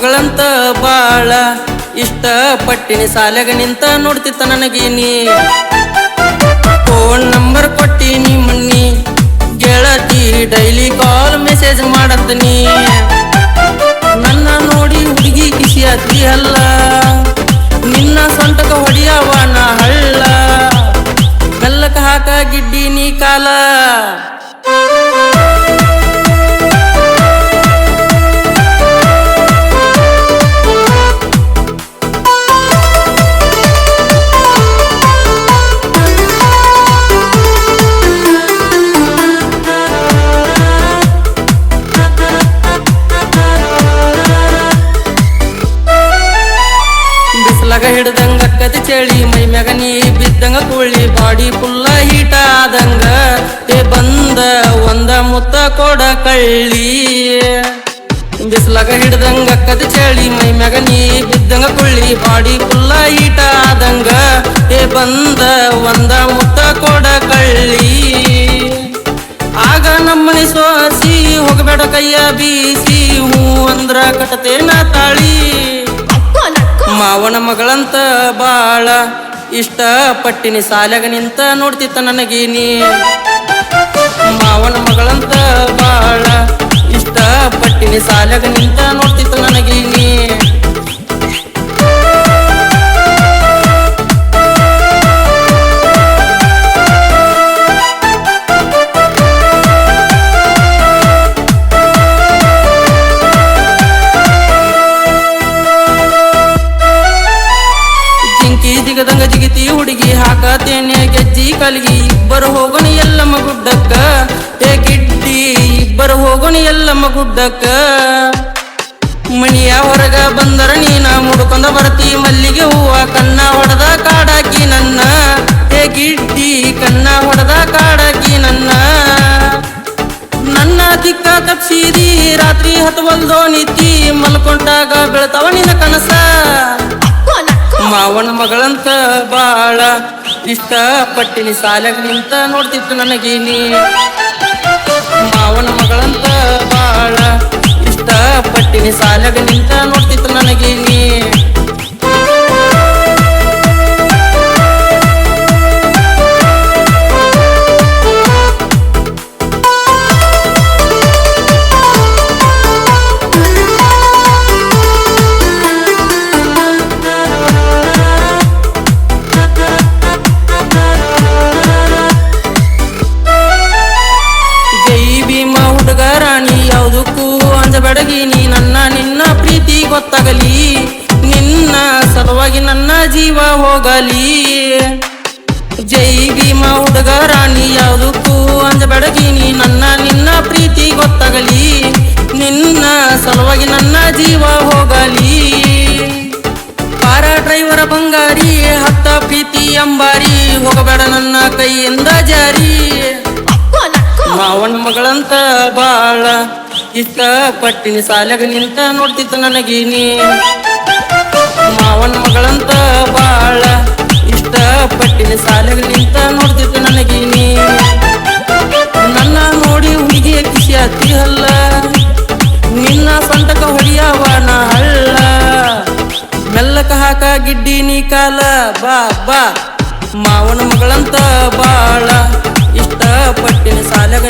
ಮಗಳಂತ ಬಾಳ ಇಷ್ಟ ಪಟ್ಟಿನಿ ಸಾಲೆಗ ನಿಂತ ನೋಡ್ತಿತ್ತ ನನಗೀನಿ ಫೋನ್ ನಂಬರ್ ಕೊಟ್ಟಿನಿ ಮನ್ನಿ ಗೆಳತಿ ಡೈಲಿ ಕಾಲ್ ಮೆಸೇಜ್ ಮಾಡತ್ತೀನಿ ನನ್ನ ನೋಡಿ ಹುಡುಗಿ ಕಿಸಿಯಾತ್ರಿ ಅಲ್ಲ ನಿನ್ನ ಸೊಂಟಕ ಹೊಡಿಯವಾನ ಹಳ್ಳ ಕಲ್ಲಕ ಹಾಕ ಗಿಡ್ಡಿ ನೀ ಕಾಲ ಹಿಡ್ದಂಗ ಕದಿ ಚಳಿ ಮೈ ಮ್ಯಾಗ ನೀ ಬಿದ್ದಂಗ ಕುಳ್ಳಿ ಬಾಡಿ ಫುಲ್ಲ ಹೀಟ ಆದಂಗ ಬಂದ ಒಂದ ಮುತ್ತ ಕೊಡ ಕಳ್ಳಿ ಬಿಸ್ಲಾಗ ಹಿಡ್ದಂಗ ಕದಿ ಚಳಿ ಮೈ ಮ್ಯಾಗ ನೀ ಬಿದ್ದಂಗ ಕುಳ್ಳಿ ಬಾಡಿ ಫುಲ್ಲ ಹೀಟ ಆದಂಗ ಬಂದ ಒಂದ ಮುತ್ತ ಕೊಡ ಕಳ್ಳಿ ಆಗ ನಮ್ಮನೆ ಸೋಸಿ ಹೋಗಬೇಡ ಕೈಯ ಬೀಸಿ ಹೂ ಅಂದ್ರ ಕಟತೇನ ತಾಳಿ ಮಾವನ ಮಗಳಂತ ಬಾಳ ಇಷ್ಟ ಪಟ್ಟಿನಿ ಸಾಲೆಗ ನಿಂತ ನೋಡ್ತಿತ್ತ ನನಗೀನಿ ಮಾವನ ಮಗಳಂತ ಬಾಳ ಇಷ್ಟ ಪಟ್ಟಿನಿ ಸಾಲೆಗ ನಿಂತ ನೋಡ್ತಿತ್ತ ನನಗೀನಿ ಜಿಗದಂಗ ಜಿಗಿತಿ ಹುಡುಗಿ ಹಾಕತೇನೆ ಗೆಜ್ಜಿ ಕಲ್ಗಿ ಇಬ್ಬರು ಹೋಗೋಣ ಎಲ್ಲಮ್ಮ ಗುಡ್ಡಕ್ಕ ಗಿಡ್ಡಿ ಇಬ್ಬರು ಹೋಗೋಣ ಎಲ್ಲಮ್ಮ ಗುಡ್ಡಕ್ಕ ಮಣಿಯ ಹೊರಗ ಬಂದರ ನೀನ ಮುಡ್ಕೊಂಡ ಬರ್ತಿ ಮಲ್ಲಿಗೆ ಹೂವ ಕನ್ನ ಹೊಡೆದ ಕಾಡಾಕಿ ನನ್ನ ಗಿಡ್ಡಿ ಕನ್ನ ಹೊಡೆದ ಕಾಡಾಕಿ ನನ್ನ ದಿಕ್ಕ ತಪ್ಸಿದಿ ರಾತ್ರಿ ಹತ್ತವಲ್ದೋ ನಿತ್ತಿ ಮಲ್ಕೊಂಡಾಗ ಬೆಳ್ತಾವ ನಿನ್ನ ಕನಸ ಮಾವನ ಮಗಳಂತ ಬಾಳ ಇಷ್ಟ ಪಟ್ಟಿನಿ ಸಾಲೆಗ ನಿಂತ ನೋಡ್ತಿತ್ತು ನನಗೀನಿ ಮಾವನ ಮಗಳಂತ ಬಾಳ ಇಷ್ಟ ಪಟ್ಟಿನಿ ಸಾಲೆಗ ನಿಂತ ನೋಡ್ತಿತ್ತು ನನಗೀನಿ ರಾಣಿ ಯಾವುದಕ್ಕೂ ಅಂಜಬಡಗಿನಿ ನನ್ನ ನಿನ್ನ ಪ್ರೀತಿ ಗೊತ್ತಾಗಲಿ ನಿನ್ನ ಸಲುವಾಗಿ ನನ್ನ ಜೀವ ಹೋಗಲಿ ಜೈ ಭೀಮ ಹುಡುಗ ರಾಣಿ ಯಾವುದಕ್ಕೂ ಅಂಜಬಡಗಿನಿ ನನ್ನ ನಿನ್ನ ಪ್ರೀತಿ ಗೊತ್ತಾಗಲಿ ನಿನ್ನ ಸಲುವಾಗಿ ನನ್ನ ಜೀವ ಹೋಗಲಿ ಪಾರ ಡ್ರೈವರ ಬಂಗಾರಿ ಹತ್ತ ಪ್ರೀತಿ ಅಂಬಾರಿ ಹೋಗಬೇಡ ನನ್ನ ಕೈಯಿಂದ ಜಾರಿ ಮಾವನ ಮಗಳಂತ ಬಾಳ ಇಷ್ಟ ಪಟ್ಟಿನಿ ಸಾಲೆಗ ನಿಂತ ನೋಡ್ತಿತ್ತು ನನಗೀನಿ ಮಾವನ ಮಗಳಂತ ಬಾಳ ಇಷ್ಟ ಪಟ್ಟಿನಿ ಸಾಲೆಗ ನಿಂತ ನೋಡ್ತಿತ್ತು ನನಗೀನಿ ನನ್ನ ನೋಡಿ ಹುಡುಗಿಯ ಕಿಸಿಯಾತಿ ಅಲ್ಲ ನಿನ್ನ ಸೊಂಟಕ ಹೊಡಿಯವಾನ ಹಳ್ಳ ಮೆಲ್ಲಕ ಹಾಕ ಗಿಡ್ಡಿ ನೀ ಕಾಲ ಬಾ ಬಾ ಮಾವನ ಮಗಳಂತ ಬಾಳ ಇಷ್ಟ ಪಟ್ಟಿನಿ ಸಾಲೆಗ